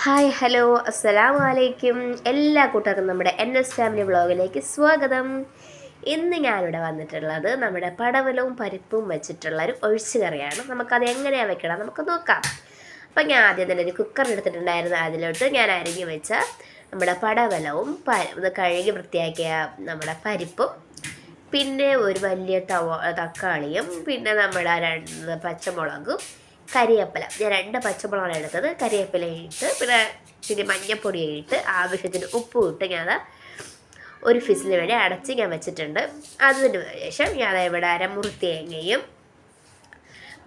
Hi hello അസ്സലാമു അലൈക്കും. എല്ലാ കൂട്ടർക്കും നമ്മുടെ NS ഫാമിലി വ്ളോഗിലേക്ക് സ്വാഗതം. ഇന്ന് ഞാനിവിടെ വന്നിട്ടുള്ളത് നമ്മുടെ പടവലവും പരിപ്പും വെച്ചിട്ടുള്ള ഒരു ഒഴിച്ചു കറിയാണ്. നമുക്കത് എങ്ങനെയാണ് വെക്കണം നമുക്ക് നോക്കാം. അപ്പം ഞാൻ ആദ്യം തന്നെ ഒരു കുക്കർ എടുത്തിട്ടുണ്ടായിരുന്നു. അതിലോട്ട് ഞാൻ അരിഞ്ഞു വെച്ച നമ്മുടെ പടവലവും കഴുകി വൃത്തിയാക്കിയ നമ്മുടെ പരിപ്പും പിന്നെ ഒരു വലിയ തക്കാളിയും പിന്നെ നമ്മുടെ 2 പച്ചമുളകും കരിവേപ്പില. ഞാൻ 2 പച്ചമുളകാണ് എടുത്തത്. കരിവേപ്പില ഇട്ട് പിന്നെ മഞ്ഞൾപ്പൊടി ഇട്ട് ആവശ്യത്തിന് ഉപ്പും ഇട്ട് ഞാൻ ഒരു ഫിസിന് വേണ്ടി അടച്ച് ഞാൻ വെച്ചിട്ടുണ്ട്. അതിന് ശേഷം ഞാൻ ഇവിടെ അരമുറി തേങ്ങയും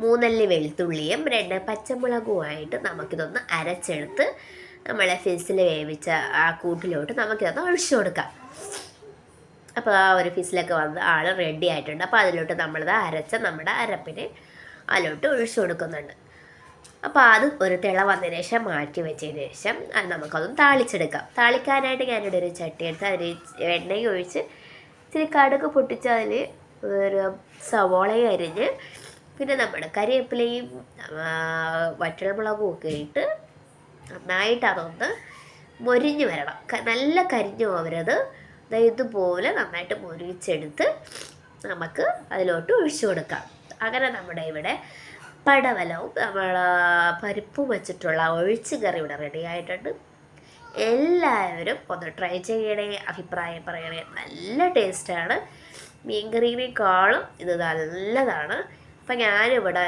3 അല്ലി വെളുത്തുള്ളിയും 2 പച്ചമുളകുമായിട്ട് നമുക്കിതൊന്ന് അരച്ചെടുത്ത് നമ്മളെ ഫിസിൽ വേവിച്ച ആ കൂട്ടിലോട്ട് നമുക്കിതൊന്ന് ഒഴിച്ചു കൊടുക്കാം. അപ്പോൾ ആ ഒരു ഫിസിലൊക്കെ വന്ന് ആൾ റെഡി ആയിട്ടുണ്ട്. അപ്പോൾ അതിലോട്ട് നമ്മളത് അരച്ച നമ്മുടെ അരപ്പിന് അതിലോട്ട് ഒഴിച്ചു കൊടുക്കുന്നുണ്ട്. അപ്പോൾ അത് ഒരു തിള വന്നതിന് ശേഷം മാറ്റി വെച്ചതിന് ശേഷം നമുക്കതൊന്ന് താളിച്ചെടുക്കാം. താളിക്കാനായിട്ട് ഞാനിവിടെ ഒരു ചട്ടി എടുത്ത് അതിൽ എണ്ണയും ഒഴിച്ച് ഇച്ചിരി കടുക് പൊട്ടിച്ച് അതിൽ ഒരു സവോളയും അരിഞ്ഞ് പിന്നെ നമ്മുടെ കരിവേപ്പിലയും വറ്റൽമുളകും ഒക്കെ ഇട്ട് നന്നായിട്ട് അതൊന്ന് മൊരിഞ്ഞ് വരണം. നല്ല കരിഞ്ഞു പോകരുത്. ഇതുപോലെ നന്നായിട്ട് മൊരിച്ചെടുത്ത് നമുക്ക് അതിലോട്ട് ഒഴിച്ചു കൊടുക്കാം. അങ്ങനെ നമ്മുടെ ഇവിടെ പടവലവും പരിപ്പും വെച്ചിട്ടുള്ള ഒഴിച്ചു കറി ഇവിടെ റെഡി ആയിട്ടുണ്ട്. എല്ലാവരും ഒന്ന് ട്രൈ ചെയ്യണേ, അഭിപ്രായം പറയണേ. നല്ല ടേസ്റ്റാണ്. മീൻകറിയേക്കാളും ഇത് നല്ലതാണ്. അപ്പം ഞാനിവിടെ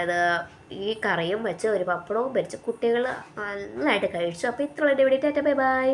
ഈ കറിയും വെച്ച് ഒരു പപ്പടവും വെച്ച് കുട്ടികൾ നന്നായിട്ട് കഴിച്ചു. അപ്പോൾ ഇത്രയുള്ള എൻ്റെ വീഡിയോ. Bye bye.